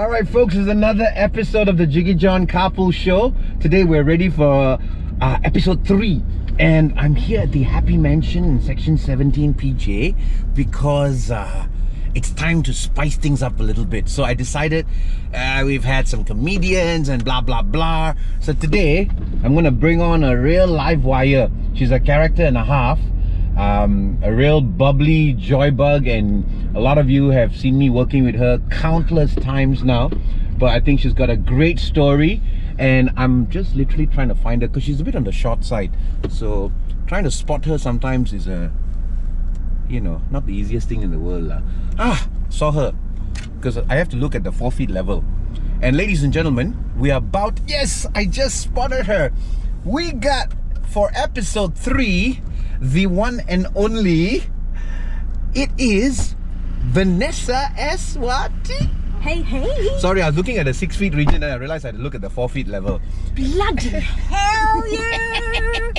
Alright folks, this is another episode of the Jiggee Jon Carpool show. Today we're ready for episode 3. And I'm here at the Happy Mansion in section 17 PJ because it's time to spice things up a little bit. So I decided we've had some comedians and blah blah blah. So today I'm gonna bring on a real live wire. She's a character and a half. A real bubbly joy bug, and a lot of you have seen me working with her countless times now, but I think she's got a great story, and I'm just literally trying to find her because she's a bit on the short side, so trying to spot her sometimes is not the easiest thing in the world. Saw her because I have to look at the 4 feet level. And ladies and gentlemen, we are about, yes, I just spotted her. We got, for episode 3, the one and only, it is Vanessa SYT. Hey, hey. Sorry, I was looking at the 6 feet region and I realized I had to look at the 4 feet level. Bloody hell yeah!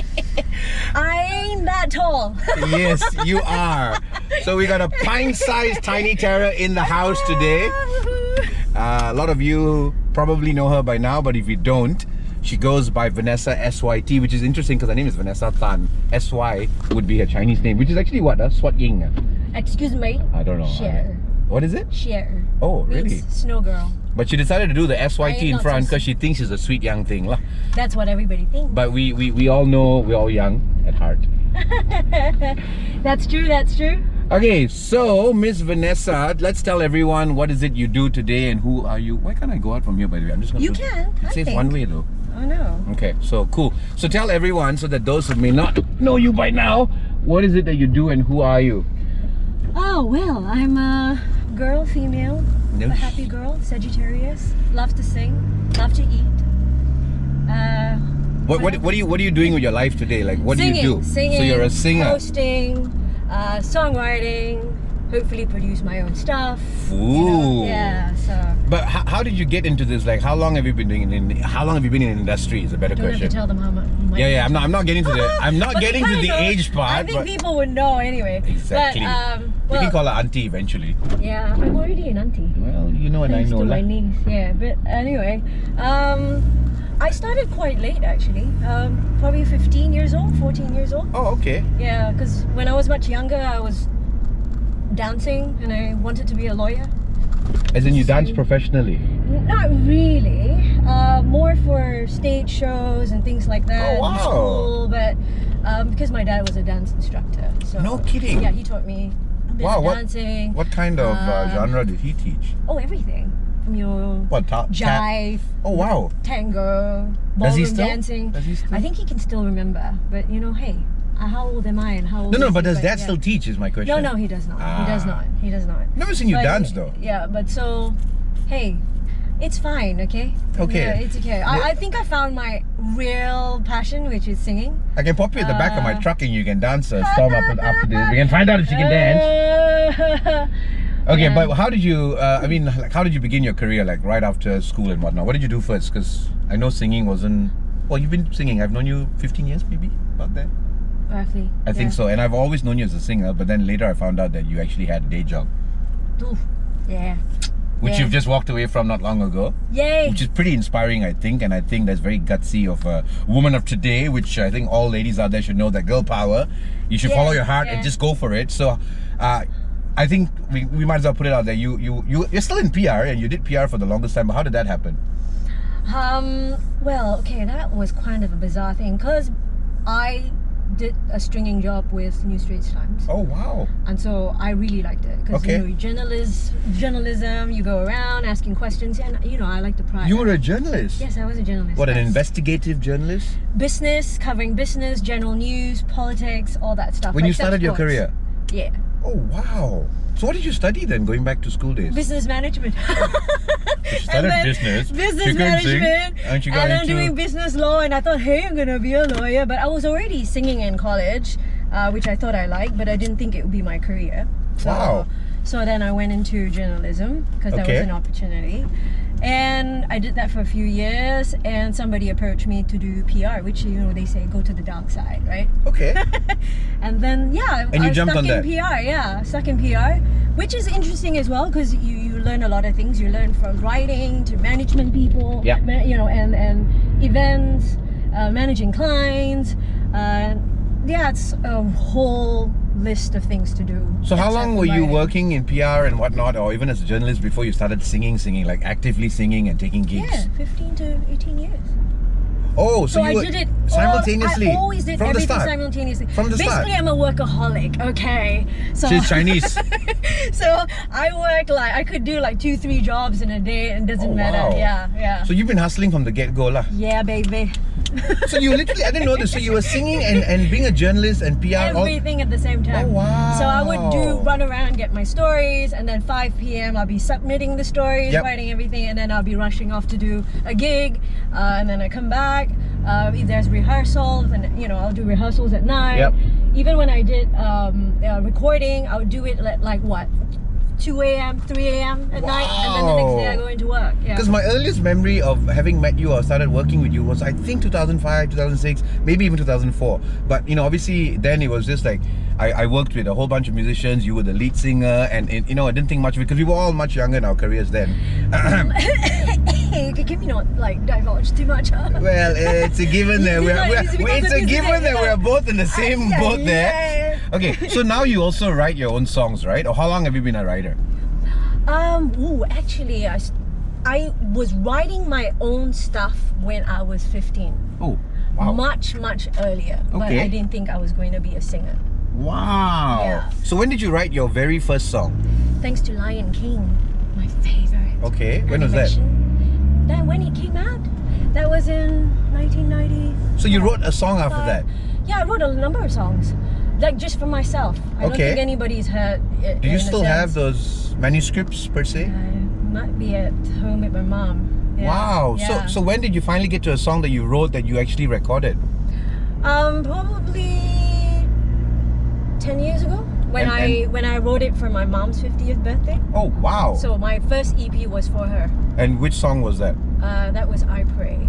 I ain't that tall. Yes, you are. So we got a pint-sized tiny terror in the house today. A lot of you probably know her by now, but if you don't, she goes by Vanessa SYT, which is interesting because her name is Vanessa Tan. SY would be her Chinese name, which is actually what? Swat Ying? Excuse me? I don't know. Share. What is it? Share. Oh, really? Snow girl. But she decided to do the SYT in front because she thinks she's a sweet young thing. That's what everybody thinks. But we all know we're all young at heart. That's true, that's true. Okay, so Miss Vanessa, let's tell everyone what is it you do today and who are you? Why can't I go out from here, by the way? I'm just gonna You can. It says one way though. Oh no. Okay, so cool. So tell everyone, so that those who may not know you by now, what is it that you do and who are you? Oh, well, I'm a girl, female, No. a happy girl, Sagittarius, love to sing, love to eat. What are you doing with your life today? Like, what Singing, do you do? Singing, So you're a singer. hosting, songwriting, hopefully produce my own stuff. Ooh. Yeah, so. But how did you get into this? Like, how long have you been doing it? How long have you been in the industry? Is a better Don't question. have to tell them how much. Yeah. I'm not getting to the. I'm not But getting to they the kinda know. age part. I think but people would know anyway. Exactly. But, we can call her auntie eventually. yeah, I'm already an auntie. Well, you know, and I Thanks know. to my lah. niece. Yeah, but anyway, I started quite late actually. Probably 15 years old, 14 years old. Oh, okay. Yeah, because when I was much younger, I was dancing and I wanted to be a lawyer. As in, you dance professionally? Not really. More for stage shows and things like that. Oh, wow. In school, but because my dad was a dance instructor. So, No kidding. Yeah, he taught me a bit Wow, of what dancing. what kind of genre did he teach? Oh, everything. From your What, jive, Oh, wow. tango, Does he ballroom still? dancing. Does he still? I think he can still remember. But you know, hey, how old am I and how old No, is but he? does dad yeah. still teach is my question. No, he does not. He does Ah. not. He does not. Never seen you But, dance though. Yeah, but so, hey, it's fine, okay? Okay. Yeah, it's okay. I think I found my real passion, which is singing. I can pop you at the back of my truck and you can dance a storm up after this. We can find out if she can dance. Okay, Yeah. but how did you, how did you begin your career, like right after school and whatnot? What did you do first? Because I know singing wasn't, well, you've been singing, I've known you 15 years maybe, about that? Roughly. I think so, and I've always known you as a singer, but then later I found out that you actually had a day job, Oof. Yeah. which Yeah. you've just walked away from not long ago. Yay! Which is pretty inspiring, I think, and I think that's very gutsy of a woman of today, which I think all ladies out there should know, that girl power. You should follow your heart and just go for it. So, I think we might as well put it out there. You're still in PR and you did PR for the longest time, but how did that happen? Well, okay, that was kind of a bizarre thing because I did a stringing job with New Straits Times. Oh, wow. And so I really liked it because Okay. you know, journalism, you go around asking questions, and you know, I like to pry. You were a journalist? Yes, I was a journalist. What, an yes. investigative journalist? Business, covering business, general news, politics, all that stuff. When you except started your sports. career? Yeah. Oh, wow. So what did you study then, going back to school days? Business management. You started business. Business She couldn't sing, management. and she got I'm into- doing business law, and I thought, hey, I'm gonna be a lawyer. But I was already singing in college, which I thought I liked, but I didn't think it would be my career. So, Wow. So then I went into journalism because that was an opportunity. And I did that for a few years, and somebody approached me to do PR, which, you know, they say go to the dark side, right? Okay. And then, yeah, And you I jumped stuck on in that? PR, yeah, stuck in PR. which is interesting as well because you learn a lot of things. You learn from writing to management people, Yeah. you know, and events, managing clients. Yeah, it's a whole list of things to do. So how long except were you writing. working in PR and whatnot, or even as a journalist before you started singing, like actively singing and taking gigs? Yeah, 15 to 18 years. Oh, so you I were did it simultaneously? I always did from the everything start? simultaneously. From the start? Basically, I'm a workaholic. Okay, so She's Chinese. so I work like I could do like 2-3 jobs in a day, and it doesn't Oh, matter. wow. Yeah. So you've been hustling from the get-go lah. Yeah, baby. So you literally, I didn't know this. So you were singing and being a journalist and PR all. Everything at the same time. Oh, wow. So I would run around, get my stories, and then 5 p.m. I'll be submitting the stories, Yep. writing everything, and then I'll be rushing off to do a gig, and then I come back. If there's rehearsals, and you know, I'll do rehearsals at night. Yep. Even when I did recording, I would do it at like what, 2 a.m., 3 a.m. at night, and then the next day I go into work. Yeah. Because my earliest memory of having met you or started working with you was, I think, 2005, 2006, maybe even 2004. But you know, obviously then it was just like I worked with a whole bunch of musicians. You were the lead singer, and you know, I didn't think much of it because we were all much younger in our careers then. Can we not like divulge too much? Well, it's a given that it's a given that we're both in the same boat there. Yeah. Okay, so now you also write your own songs, right? Or how long have you been a writer? Actually, I was writing my own stuff when I was 15. Oh, wow. Much earlier. But Okay. I didn't think I was going to be a singer. Wow. Yeah. So when did you write your very first song? Thanks to Lion King, my favorite. Okay, when was that? That when it came out. That was in 1990. So you wrote a song after that? Yeah, I wrote a number of songs. Like just for myself. I don't Okay. think anybody's heard it. Do you in a still have sense. those manuscripts per se? I might be at home with my mom. Yeah. Wow. Yeah. So when did you finally get to a song that you wrote that you actually recorded? Probably 10 years ago when I wrote it for my mom's 50th birthday. Oh, wow. So my first EP was for her. And which song was that? That was I Pray.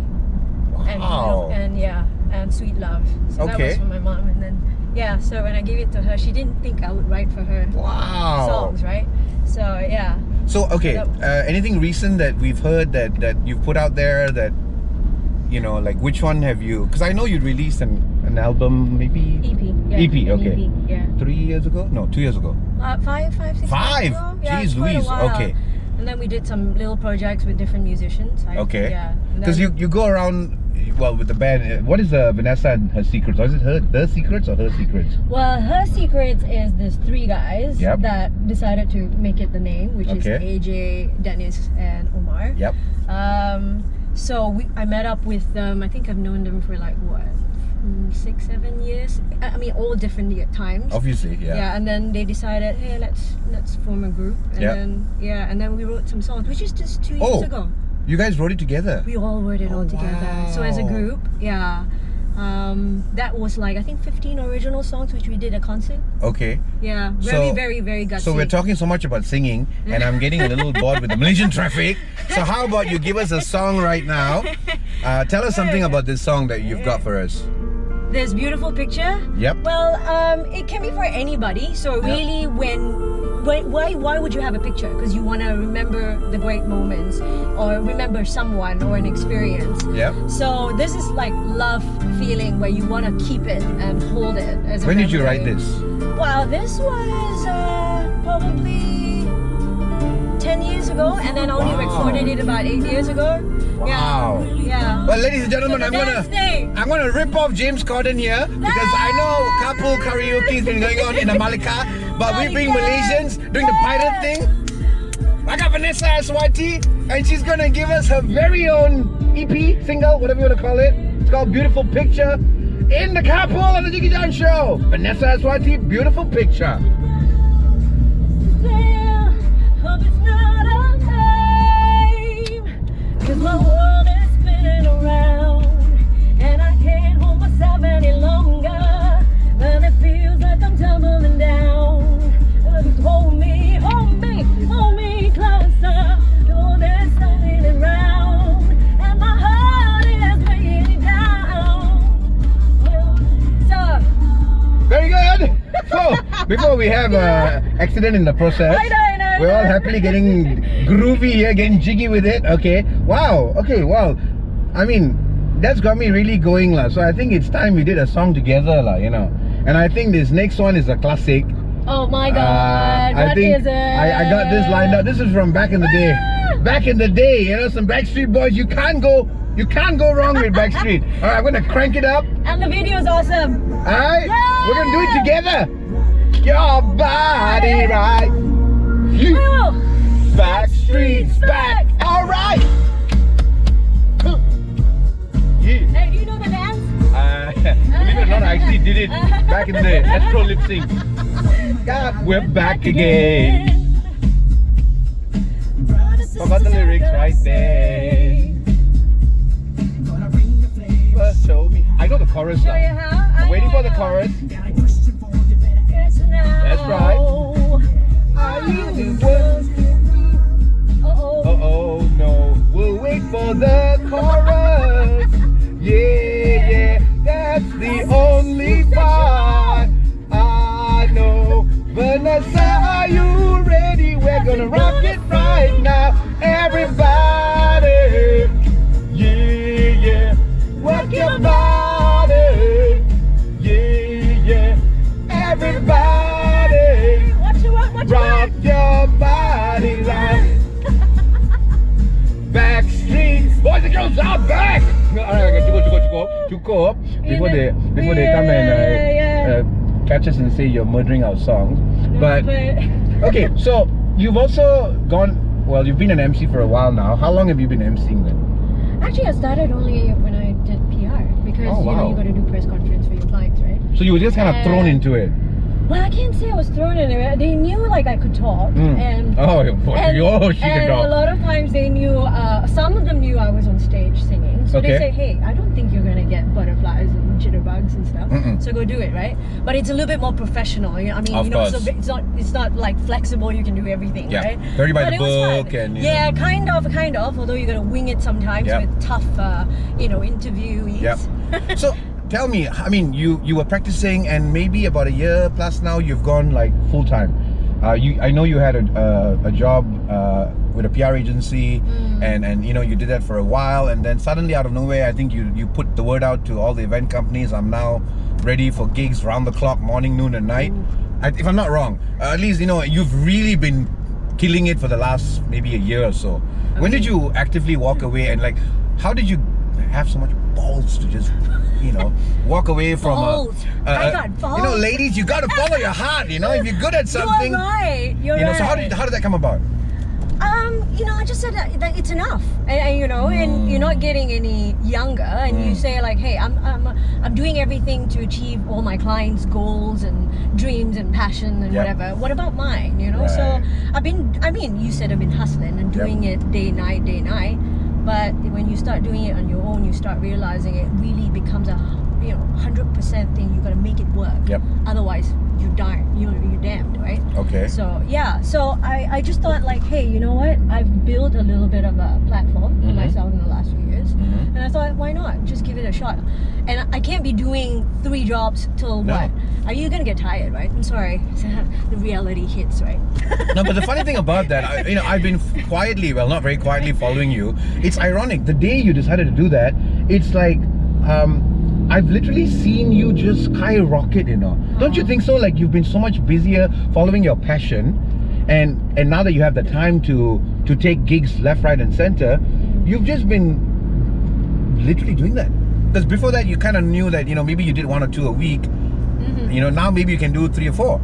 Wow. And Sweet Love. So that Okay. was for my mom, and then so when I gave it to her, she didn't think I would write for her Wow. songs, right? So yeah. So okay, That- anything recent that we've heard that you've put out there that, you know, like which one have you? Because I know you released an album maybe EP. Yeah, EP, an okay. EP, yeah. 3 years ago? No, 2 years ago. 5, 6 years Five? ago. Yeah, Jeez it's quite a Louise, while. okay. And then we did some little projects with different musicians. Okay. Yeah. and Because then- you go around, well, with the band. What is Vanessa and her secrets? Or is it the secrets or her secrets? Well, her secrets is there's 3 guys Yep. that decided to make it the name, which is Okay. AJ, Dennis, and Omar. Yep. So I met up with them. I think I've known them for like what, 6, 7 years. I mean, all different times. Obviously, yeah. Yeah, and then they decided, hey, let's form a group, and Yeah. and then we wrote some songs, which is just 2 years ago. You guys wrote it together. We all wrote it all together. So as a wow. group, yeah. That was like I think 15 original songs, which we did a concert. Okay. Yeah, So- very gutsy. So we're talking so much about singing, and I'm getting a little bored with the Malaysian traffic. So how about you give us a song right now? Tell us something about this song that you've got for us. This beautiful picture. Yep. Well, it can be for anybody. So really, why would you have a picture? Because you want to remember the great moments, or remember someone or an experience. Yep. So this is like love feeling where you want to keep it and hold it as a When did you memory. write this? Well, this was probably 10 years ago, and then only Wow. recorded it about 8 years ago. Wow. Yeah. Well, ladies and gentlemen, So the next day- I'm gonna rip off James Corden here because I know Carpool karaoke has been going on in Malacca, but we being Malaysians doing the pirate thing. I got Vanessa SYT, and she's gonna give us her very own EP, single, whatever you wanna call it. It's called Beautiful Picture. In the Carpool on the Jiggee Jon Show. Vanessa SYT, Beautiful Picture. Hope it's not a game, 'cause my world is spinning around, and I can't hold myself any longer, and it feels like I'm tumbling down. Hold me closer, though there's something around, and my heart is weighing down. So Very good. So, before we have a accident in the process. I know. We're all happily getting groovy here, getting jiggy with it. Okay. Wow. Okay. Wow. I mean, that's got me really going, lah. So I think it's time we did a song together, lah. You know. And I think this next one is a classic. Oh my God! I What think is it? I got this lined up. This is from back in the day. Back in the day, you know, some Backstreet Boys. You can't go wrong with Backstreet. All right, I'm gonna crank it up. And the video is awesome. All right, Yeah. we're gonna do it together. Your body right. You. Woo! Backstreet's back. All right. Yeah. Hey, do you know the dance? Believe it or not, I actually did it back in the day. Let's pro lip sync. God, we're back again. Forgot the lyrics right there. Show me. I know the chorus Show now. you how? I'm waiting for the chorus. That's right. I really was. Oh no, we'll wait for the chorus. Yeah, that's the only part I know. Vanessa, are you ready? We're gonna rock it right now, everybody. Yeah, work your body. Yeah, everybody. Rock your body right. Backstreet boys and girls are back. Alright, cukup. Before they come and catch us and say you're murdering our songs. But okay, so you've also gone. Well, you've been an MC for a while now. How long have you been MCing then? Actually, I started only when I did PR because Oh, wow. you got to do press conference for your clients, right? So you were just kind of thrown into it. Well, I can't say I was thrown in it. They knew like I could talk, and She can and talk. a lot of times they knew. Some of them knew I was on stage singing, so Okay. they say, "Hey, I don't think you're gonna get butterflies and jitterbugs and stuff. So go do it, right?" But it's a little bit more professional. I mean, Of you know, so course. it's not like flexible. You can do everything, Yeah. right? Very by But the it was fun. book and, you yeah, kind of. Although you gotta wing it sometimes Yep. with tough, interviewees. Yep. So tell me, I mean, you were practicing, and maybe about a year plus now you've gone like full time. I know you had a job with a PR agency, and you know you did that for a while, and then suddenly out of nowhere, I think you put the word out to all the event companies. I'm now ready for gigs round the clock, morning, noon, and night. If I'm not wrong, at least you know you've really been killing it for the last maybe a year or so. When did you actively walk away, and like how did you have so much balls to just walk away from Balls. I got balls. You know, ladies, you gotta follow your heart. You know, if you're good at something, You're right. You're you know. right. So how did that come about? I just said that it's enough, and and you're not getting any younger, and you say like, hey, I'm doing everything to achieve all my clients' goals and dreams and passion and Yep. whatever. What about mine? So you said I've been hustling and doing it day night, but when you start doing it on your own, you start realizing it really becomes a 100% thing. You got to make it work. Yep. Otherwise, you're damned, right? Okay. So I just thought like, hey, you know what? I've built a little bit of a platform for myself in the last few years, and I thought, why not? Just give it a shot. And I can't be doing 3 jobs till No. what? Are you gonna get tired, right? I'm sorry, the reality hits, right? No, but the funny thing about that, I've been quietly, well, not very quietly following you. It's ironic. The day you decided to do that, it's like, I've literally seen you just skyrocket, Don't you think so? Like you've been so much busier following your passion, and now that you have the time to take gigs left, right, and center, you've just been literally doing that. Because before that, you kind of knew that maybe you did 1 or 2 a week. Now maybe you can do 3 or 4.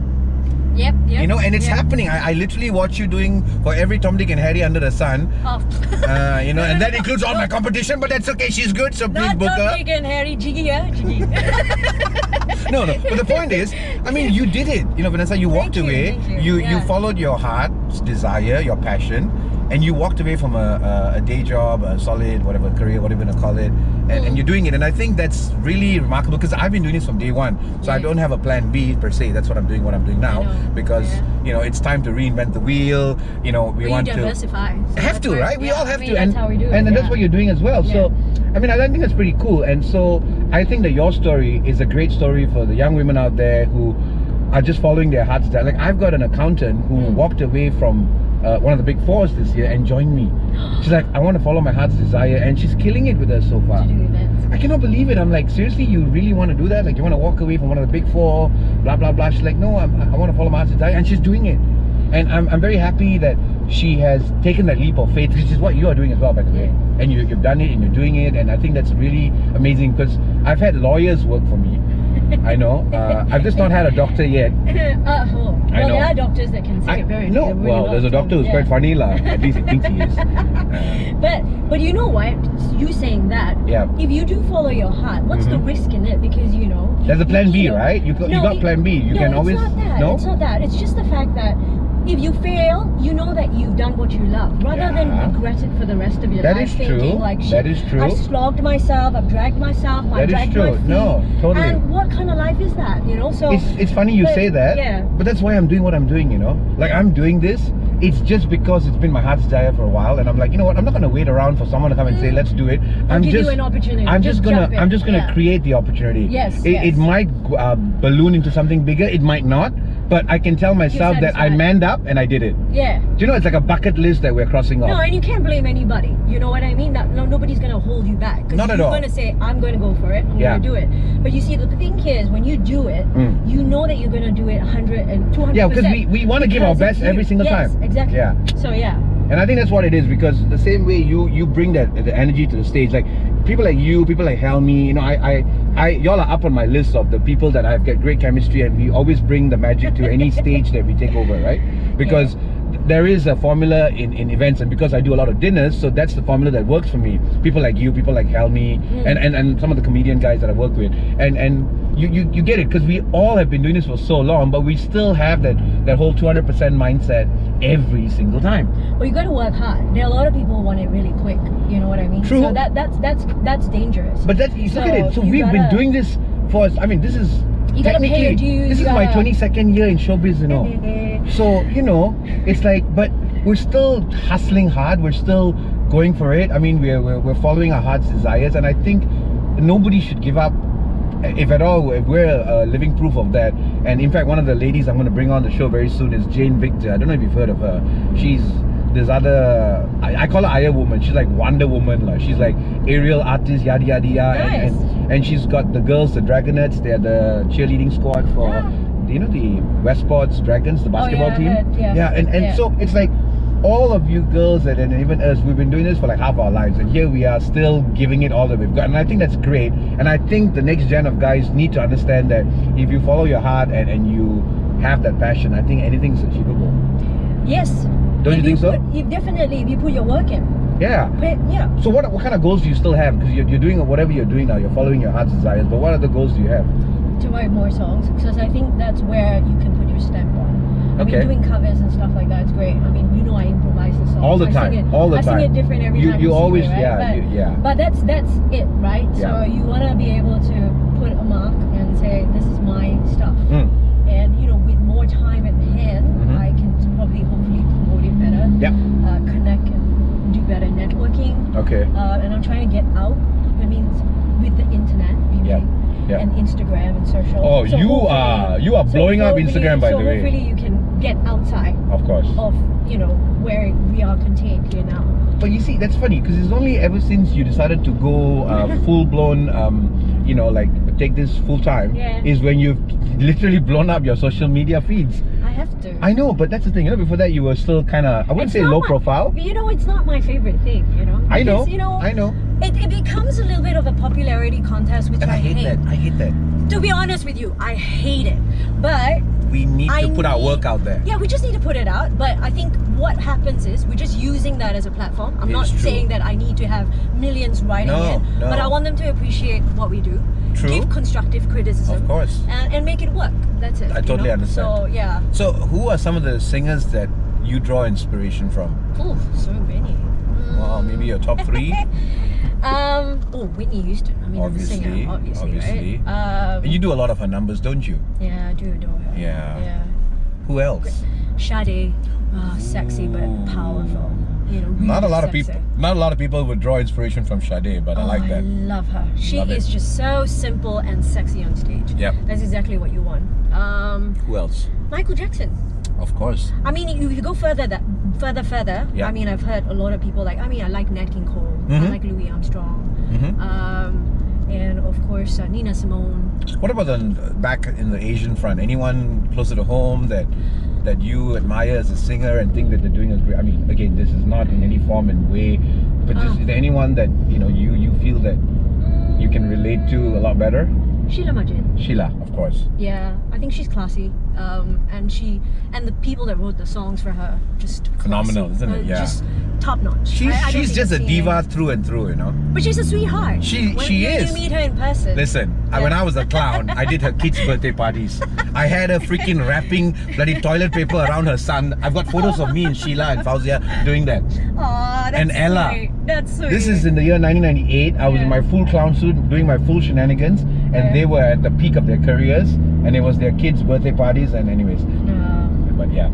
Yep. And it's happening. I literally watch you doing for every Tom, Dick, and Harry under the sun. Oh. And that includes all my competition, but that's okay. She's good, so please Not book her. Tom, Dick, and Harry, Jiggee, yeah? Jiggee. No. But the point is, you did it. Vanessa, you walked Thank you, away. thank you. You followed your heart's desire, your passion, and you walked away from a day job, a solid whatever career, whatever you want to call it, and you're doing it. And I think that's really remarkable because I've been doing this from day one. So I don't have a plan B per se. That's what I'm doing now because it's time to reinvent the wheel. We want to diversify. So have to, right? We all have to, that's how we do it. and that's what you're doing as well. So I think that's pretty cool. And so I think that your story is a great story for the young women out there who are just following their heart's desire. Like I've got an accountant who walked away from one of the big fours this year and joined me. She's like, I want to follow my heart's desire, and she's killing it with us so far. To do events. I cannot believe it. I'm like, seriously, you really want to do that? Like, you want to walk away from one of the big four, blah blah blah. She's like, no, I want to follow my heart's desire, and she's doing it. And I'm very happy that she has taken that leap of faith, which is what you are doing as well, by the way. And you've done it and you're doing it, and I think that's really amazing, because I've had lawyers work for me. I know. I've just not had a doctor yet. Well, there are doctors that can say it very no, really well, there's a doctor who's quite funny lah. At least he thinks he is. But you know what? You saying that. Yeah. If you do follow your heart, what's the risk in it? Because you know. There's a plan B, right? You got plan B. You can always. It's not that. No, it's not that. It's just the fact that if you fail, you know that you've done what you love, rather than regret it for the rest of your life. That is thinking true. Like, that is true. I've slogged myself, I've dragged myself, I've dragged my feet. No, totally. And what kind of life is that? You know, so it's funny you say that. Yeah. But that's why I'm doing what I'm doing. You know, like I'm doing this. It's just because it's been my heart's desire for a while, and I'm like, you know what? I'm not gonna wait around for someone to come and say, let's do it. I'll give you an opportunity. I'm just gonna create the opportunity. Yes. It might balloon into something bigger. It might not. But I can tell myself that I manned up and I did it. Yeah. Do you know, it's like a bucket list that we're crossing off. No, and you can't blame anybody. You know what I mean? Nobody's going to hold you back. Not at all. You're going to say, I'm going to go for it. I'm going to do it. But you see, the thing here is when you do it, you know that you're going to do it 100 and 200%. Yeah, because we want to give our best every single time. Yes, exactly. Yeah. So, yeah. And I think that's what it is, because the same way you bring the energy to the stage, like people like you, people like Helmi, you know, y'all are up on my list of the people that I've got great chemistry, and we always bring the magic to any stage that we take over, right? Because there is a formula in events, and because I do a lot of dinners, so that's the formula that works for me. People like you, people like Helmi, and some of the comedian guys that I work with, and you get it, because we all have been doing this for so long, but we still have that whole 200% mindset every single time. Well, you got to work hard. There are a lot of people who want it really quick. You know what I mean? True. So that's dangerous. But look at it. So we've been doing this for. I mean, this is technically pay your dues, this is my 22nd year in showbiz, you know. So you know, it's like, but we're still hustling hard. We're still going for it. I mean, we're following our heart's desires, and I think nobody should give up. If at all, we're living proof of that. And in fact, one of the ladies I'm going to bring on the show very soon is Jane Victor. I don't know if you've heard of her. She's this other, I call her Aya Woman. She's like Wonder Woman. Like, she's like aerial artist, yada yada yada. Nice. And she's got the girls, the Dragonettes. They're the cheerleading squad for, you know, the Westport's Dragons, the basketball team. And so it's like, all of you girls and even us, we've been doing this for like half our lives, and here we are still giving it all that we've got, and I think that's great. And I think the next gen of guys need to understand that if you follow your heart and you have that passion, I think anything's achievable. Yes. Don't you think so? Definitely, if you put your work in. Yeah. Yeah. So what kind of goals do you still have? Because you're doing whatever you're doing now, you're following your heart's desires, but what other goals do you have? To write more songs, because I think that's where you can put your stamp on. I mean, doing covers and stuff like that's great. I mean, you know, I improvise the songs all the time. I sing it different every time. You always, me, right? But that's it, right? Yeah. So you want to be able to put a mark and say, this is my stuff. And you know, with more time at hand, I can probably hopefully promote it better. Connect and do better networking. Okay. And I'm trying to get out. That means with the internet, and Instagram and social. Oh, so you are blowing up Instagram, by the way. So hopefully you can get outside, of course, of where we are contained here now. But you see, that's funny, because it's only ever since you decided to go full blown, like take this full time, is when you've literally blown up your social media feeds. I have to. I know, but that's the thing. You know, before that you were still kind of, I wouldn't say low profile. You know, it's not my favorite thing. You know. I know. I know. It becomes a little bit of a popularity contest, which I hate. I hate that. To be honest with you, I hate it. But we need to put our work out there. Yeah, we just need to put it out. But I think what happens is we're just using that as a platform. I'm not saying that I need to have millions writing it, but I want them to appreciate what we do. True. Give constructive criticism. Of course. And make it work. That's it. I totally understand. So, yeah. So, who are some of the singers that you draw inspiration from? Oh, so many. Wow, maybe your top 3? Whitney Houston. I mean, obviously, I'm a singer, obviously. Right? And you do a lot of her numbers, don't you? Yeah, I do adore her. Yeah. Who else? Sade. Sexy but powerful. you know, really Not a lot of sets people. it. Not a lot of people would draw inspiration from Sade, but I like I that. love her. She Love it. is just so simple and sexy on stage. Yep. That's exactly what you want. Who else? Michael Jackson. Of course. I mean, if you go further, Yeah. I mean, I've heard a lot of people like, I mean, I like Nat King Cole, I Mhm. like Louis Armstrong, Mhm. and of course, Nina Simone. What about back in the Asian front? Anyone closer to home that you admire as a singer and think that they're doing a great? I mean, again, this is not in any form and way, but just is there anyone that you feel that you can relate to a lot better? Sheila Majid. Sheila, of course. Yeah, I think she's classy, and the people that wrote the songs for her just Phenomenal, classy. isn't it? Yeah. Just top notch. She's I don't think just a I've seen diva anyone. through and through, But she's a sweetheart. She when is. you meet her in person. Listen, when I was a clown, I did her kids' birthday parties. I had her freaking wrapping bloody toilet paper around her son. I've got photos of me and Sheila and Fauzia doing that. Aw, that's And Ella. sweet. That's sweet. This is in the year 1998. I was in my full clown suit doing my full shenanigans, and Yeah. they were at the peak of their careers, and it was their kids' birthday parties. And anyways, but yeah.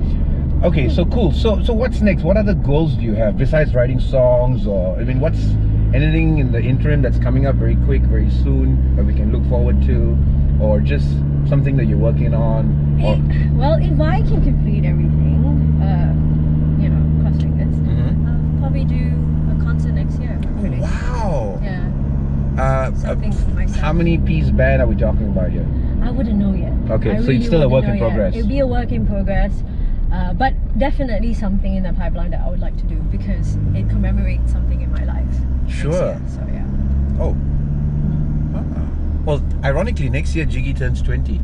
Okay, so cool. So what's next? What other goals do you have besides writing songs, or I mean, what's anything in the interim that's coming up very quick, very soon, that we can look forward to, or just something that you're working on? Or Well, if I can complete everything, cross fingers, I'll probably do a concert next year. Hopefully. wow. Yeah, something for myself. How many piece band are we talking about here? I wouldn't know yet. Okay, I so really it's still a work wouldn't in know yet. progress. It'll be a work in progress, but definitely something in the pipeline that I would like to do because it commemorates something in my life. next Sure. year. So yeah. Oh. Ah. Well, ironically, next year Jiggee turns 20.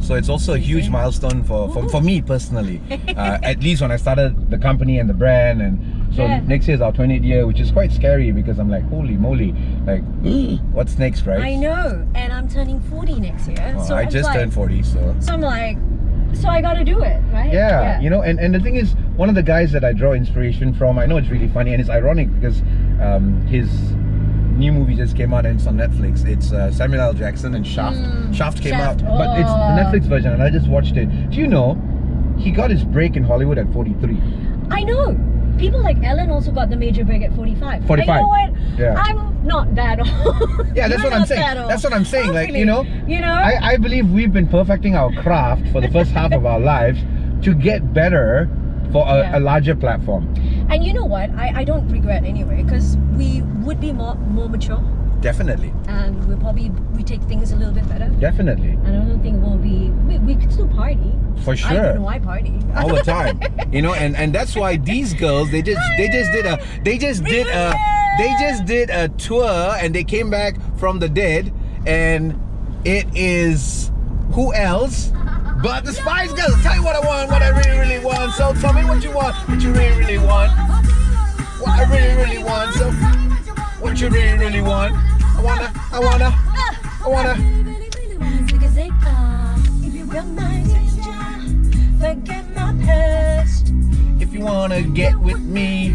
So it's also a huge milestone for me personally. At least when I started the company and the brand, and so Yeah. next year is our 20th year, which is quite scary because I'm like, holy moly, like what's next, right? I know, and I'm turning 40 next year. Well, so I I'm just like, turned 40, so So I'm like, so I gotta do it, right? yeah, and the thing is, one of the guys that I draw inspiration from, I know it's really funny and it's ironic because his new movie just came out and it's on Netflix. It's Samuel L. Jackson and Shaft. Shaft came Shaft. out, but it's the Netflix version, and I just watched it. Do you know he got his break in Hollywood at 43? I know. People like Ellen also got the major break at 45. 45. And you know what? Yeah. I'm not that old. Yeah, that's You're what I'm not saying. that old. That's what I'm saying. Like, Hopefully, you know, I believe we've been perfecting our craft for the first half of our lives to get better for Yeah. a larger platform. And you know what? I don't regret anyway because we would be more mature Definitely. and we take things a little bit better. Definitely. And I don't think we could still party. For sure. I know I party. All the time, you know, and that's why these girls they just did a tour and they came back from the dead, and it is who else but the Spice Girls. Tell you what I want, what I really want. So tell me what you want, what you really want, what I really want. So what you really want. I wanna. Forget my past. If you wanna get with me,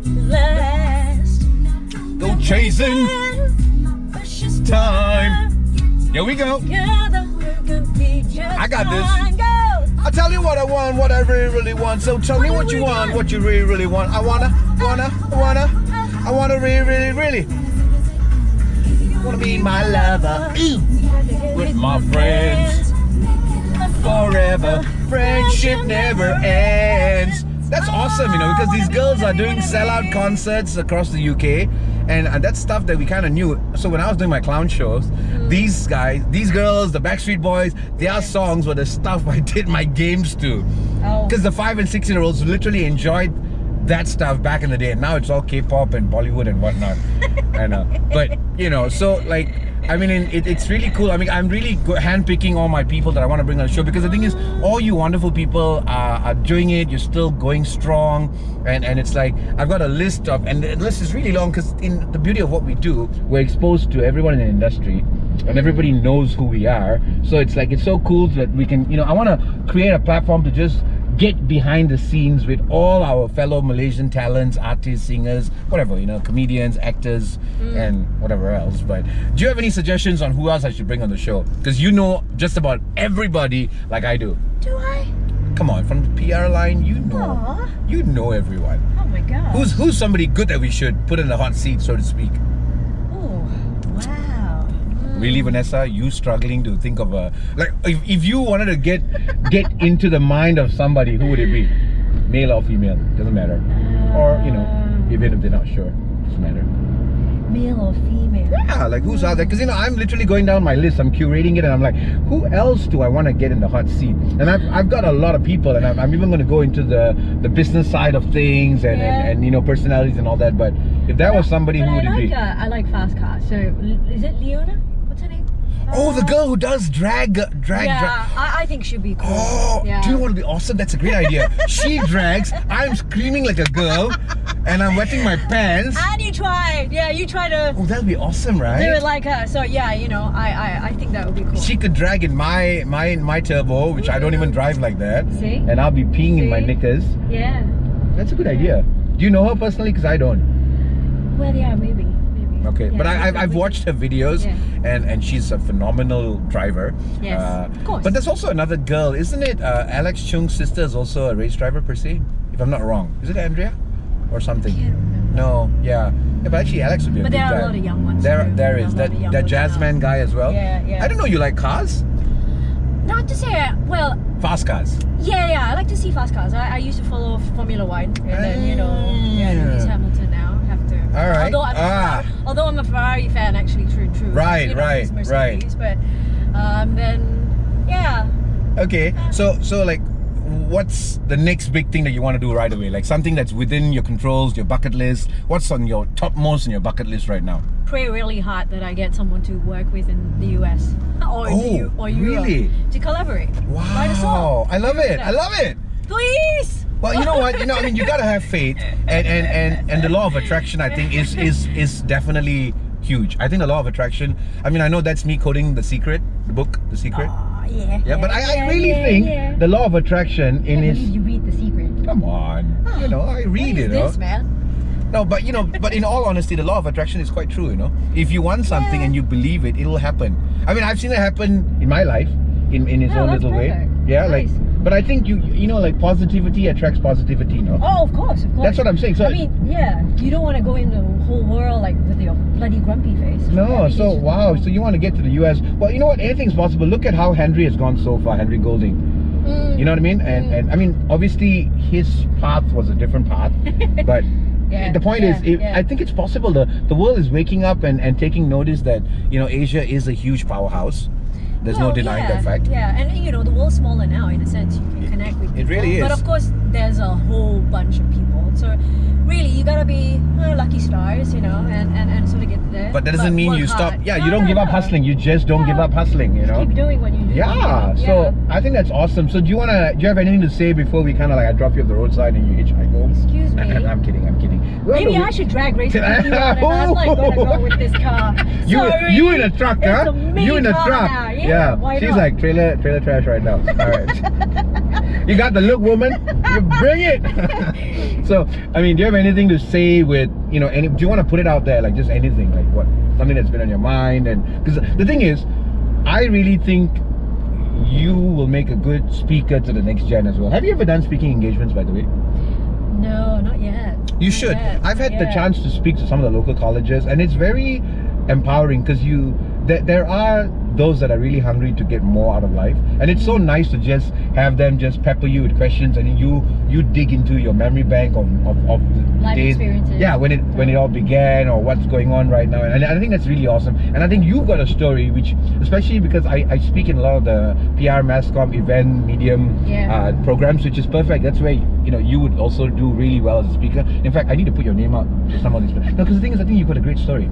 Last. go chasing time. Here we go. I got this. I'll tell you what I want, what I really want. So tell me what you want, what you really want. I wanna really wanna be my lover. With my friends forever. Friendship never ends. That's awesome, you know, because these girls are doing sellout concerts across the UK, and that's stuff that we kind of knew. So when I was doing my clown shows, these guys, these girls, the Backstreet Boys, their songs were the stuff I did my games to. Oh. Because the 5 and 6-year-olds literally enjoyed that stuff back in the day, and now it's all K-pop and Bollywood and whatnot. I know, but you know, so like, I mean, it's really cool. I mean, I'm really handpicking all my people that I want to bring on the show, because the thing is, all you wonderful people are doing it. You're still going strong, and it's like I've got a list of, and the list is really long because in the beauty of what we do, we're exposed to everyone in the industry, and everybody knows who we are. So it's like, it's so cool that we can, you know, I want to create a platform to just get behind the scenes with all our fellow Malaysian talents, artists, singers, whatever, you know, comedians, actors, and whatever else. But do you have any suggestions on who else I should bring on the show? Because you know just about everybody like I do. Do I? Come on, from the PR line, Aw. you know everyone. Oh my god. Who's somebody good that we should put in the hot seat, so to speak? Oh, wow. Really, Vanessa, you struggling to think of a like if you wanted to get into the mind of somebody, who would it be? Male or female? Doesn't matter. Or even if they're not sure, doesn't matter. Male or female? Yeah, like who's out there? Because I'm literally going down my list. I'm curating it, and I'm like, who else do I want to get in the hot seat? And I've got a lot of people, and I'm even going to go into the business side of things and personalities and all that. But if that was somebody, who would it be? I like fast cars. So is it Leona? What's her name? Oh, the girl who does drag. Yeah, I think she'd be cool. Oh, yeah. do you know what would be awesome? That's a great idea. She drags, I'm screaming like a girl, and I'm wetting my pants. And you try to Oh, that would be awesome, right? do it like her. So yeah, I think that would be cool. She could drag in my turbo, which I don't even drive like that. See? And I'll be peeing in my See? knickers. Yeah. That's a good idea. Do you know her personally? Because I don't. Well, yeah, maybe. Okay, Yeah, but I've watched her videos, Yeah. and she's a phenomenal driver. Yes, of course. But there's also another girl, isn't it? Alex Chung's sister is also a race driver per se, if I'm not wrong. Is it Andrea or something? I can't remember. No, yeah, but actually Alex would be a But good there guy. are a lot of young ones. There too. is A lot that of young that ones Jazzman now. guy as well. Yeah. I don't know. You like cars? Not to say, well, Fast cars. yeah, I like to see fast cars. I used to follow Formula One, and then Lewis Hamilton now. Have to. All right. Although I'm a Ferrari fan, actually, true. Right, it's Mercedes, but then yeah. Okay, so like, what's the next big thing that you want to do right away? Like something that's within your controls, your bucket list. What's on your topmost in your bucket list right now? Pray really hard that I get someone to work with in the US or Europe really? to collaborate. Wow, Write a song. I love it. I love it. Please. Well, you know what? I mean, you gotta have faith, and the law of attraction, I think, is definitely huge. I think the law of attraction. I mean, I know that's me quoting The Secret, the book, The Secret. Oh, yeah. Yeah, but I really think the law of attraction in I his. believe you read The Secret. Come on, I read it. This man. No, but but in all honesty, the law of attraction is quite true. If you want something and you believe it, it'll happen. I mean, I've seen it happen in my life, in its own that's little way. perfect. Yeah, Nice. but I think like positivity attracts positivity. No. Oh, of course. That's what I'm saying. So I mean, yeah, you don't want to go in the whole world like with your bloody grumpy face. no, I mean, so it's- wow, so you want to get to the US? Well, you know what? Anything's possible. Look at how Henry has gone so far. Henry Golding. You know what I mean? And I mean, obviously his path was a different path, but. Yeah, the point is, I think it's possible. The world is waking up and taking notice that Asia is a huge powerhouse. There's no Well, denying that fact. Yeah, and the world's smaller now in a sense. You can connect with people. It really is. But of course, there's a whole bunch of people. So really, you gotta be lucky stars, and sort of get there. But that doesn't mean work you stop. hard. Yeah, No, you don't no, give up no. hustling. You just don't give up hustling. Keep doing what you do. Yeah. So I think that's awesome. So do you have anything to say before we kind of like I drop you off the roadside and you hitchhike home? Excuse me. I'm kidding. Well, Maybe I should drag race with you, and I'm like gonna go with this car. Sorry. You in a truck, It's huh? a mini You in a car truck. now. Yeah, why She's not? like trailer trash right now. All right. You got the look, woman. You bring it. So, I mean, do you have anything to say with, do you want to put it out there, like just anything, like what, something that's been on your mind? And because the thing is, I really think you will make a good speaker to the next gen as well. Have you ever done speaking engagements, by the way? No, not yet. You should. I've had the chance to speak to some of the local colleges, and it's very empowering because there are those that are really hungry to get more out of life, and it's so nice to just have them just pepper you with questions, and you dig into your memory bank of the Life days, experiences. yeah, when it all began or what's going on right now, and I think that's really awesome. And I think you've got a story, which especially because I speak in a lot of the PR, mass comm, event, medium programs, which is perfect. That's where you would also do really well as a speaker. In fact, I need to put your name out to some of these. No, because the thing is, I think you've got a great story,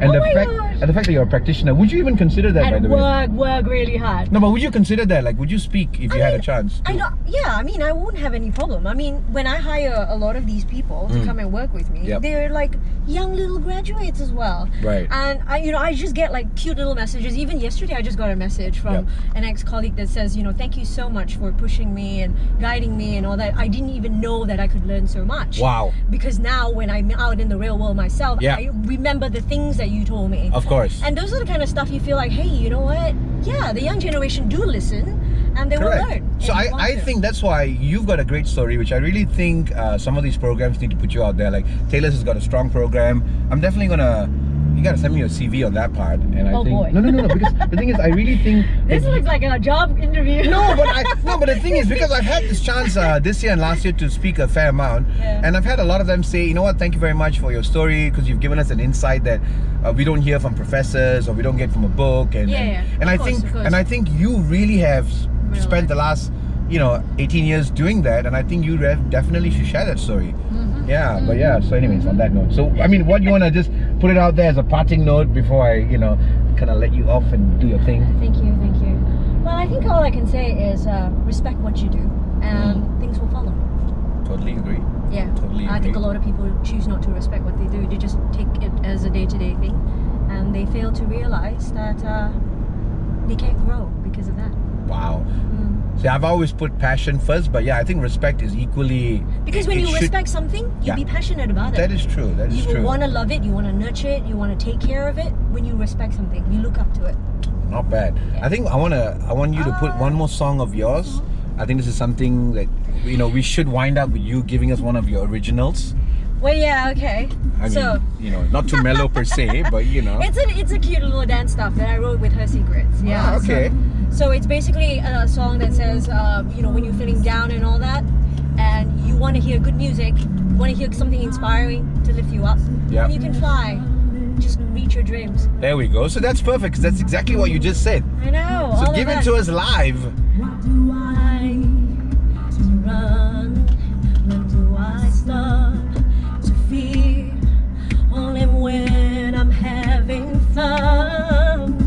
and the fact that you're a practitioner. Would you even consider that? By the way, work really hard. no, but would you consider that? Like, would you speak if you had a chance? I won't have any problem. I mean, when I hire a lot of these people to come and work with me, they're like young little graduates as well. Right. And I just get like cute little messages. Even yesterday, I just got a message from an ex-colleague that says, thank you so much for pushing me and guiding me and all that. I didn't even know that I could learn so much. Wow. Because now when I'm out in the real world myself, I remember the things that you told me. Of course. And those are the kind of stuff you feel like, hey, you know what? Yeah, the young generation do listen, and they will learn. So I think that's why you've got a great story, which I really think some of these programs need to put you out there. Like Taylor's has got a strong program. I'm definitely gonna. You gotta send me your CV on that part, and I think boy. no, because the thing is, I really think This looks like a job interview. but the thing is, because I've had this chance this year and last year to speak a fair amount, and I've had a lot of them say, you know what, thank you very much for your story, because you've given us an insight that we don't hear from professors or we don't get from a book, and I think you really have spent the last 18 years doing that, and I think you definitely should share that story. So anyways, on that note, so I mean, what you want to just put it out there as a parting note before I kind of let you off and do your thing? Thank you. Well, I think all I can say is respect what you do, and things will follow. Totally agree. I think a lot of people choose not to respect what they do. They just take it as a day-to-day thing, and they fail to realize that they can't grow because of that. Wow. See, I've always put passion first, but I think respect is equally... Because when you respect something, you'll be passionate about it. That is true, You want to love it, you want to nurture it, you want to take care of it. When you respect something, you look up to it. Not bad. I think I want you to put one more song of yours. I think this is something that, we should wind up with you giving us one of your originals. Well, okay. I mean, not too mellow per se, but It's a cute little dance stuff that I wrote with Her Secrets. Yeah. Okay. So it's basically a song that says, when you're feeling down and all that, and you want to hear good music, you want to hear something inspiring to lift you up, and you can fly, just reach your dreams. There we go. So that's perfect, because that's exactly what you just said. I know. So give it to us live. What do I to run? When do I start to fear? Only when I'm having fun.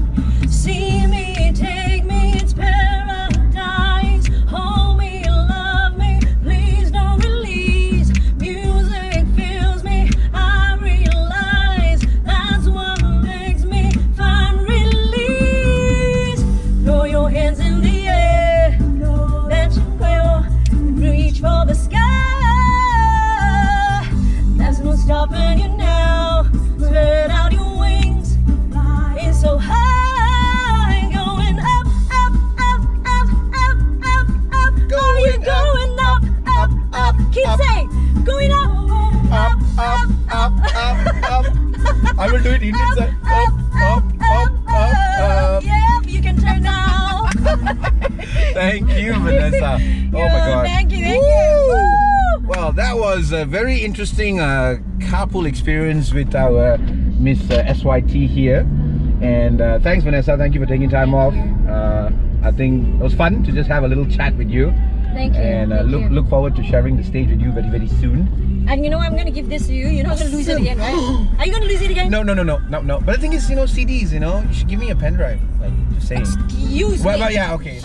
See me, take me, it's paradise. Hold me, love me, please don't release. Music fills me, I realize that's what makes me find release. Throw your hands in the air, that you will reach for the sky. There's no stopping you now. Spread out your wings, it's so high. Keep saying, going up, up. I will do it Indian side. Up. Yeah, you can turn now. Thank you, Vanessa. Oh my God. Thank you. Well, that was a very interesting carpool experience with our Miss SYT here. And thanks, Vanessa. Thank you for taking time off. I think it was fun to just have a little chat with you. Thank you. And look forward to sharing the stage with you very, very soon. And I'm going to give this to you. You're not going to lose it again, right? Are you going to lose it again? No. But the thing is, CDs, you should give me a pen drive. Like, just saying. Excuse me. Well, yeah, okay.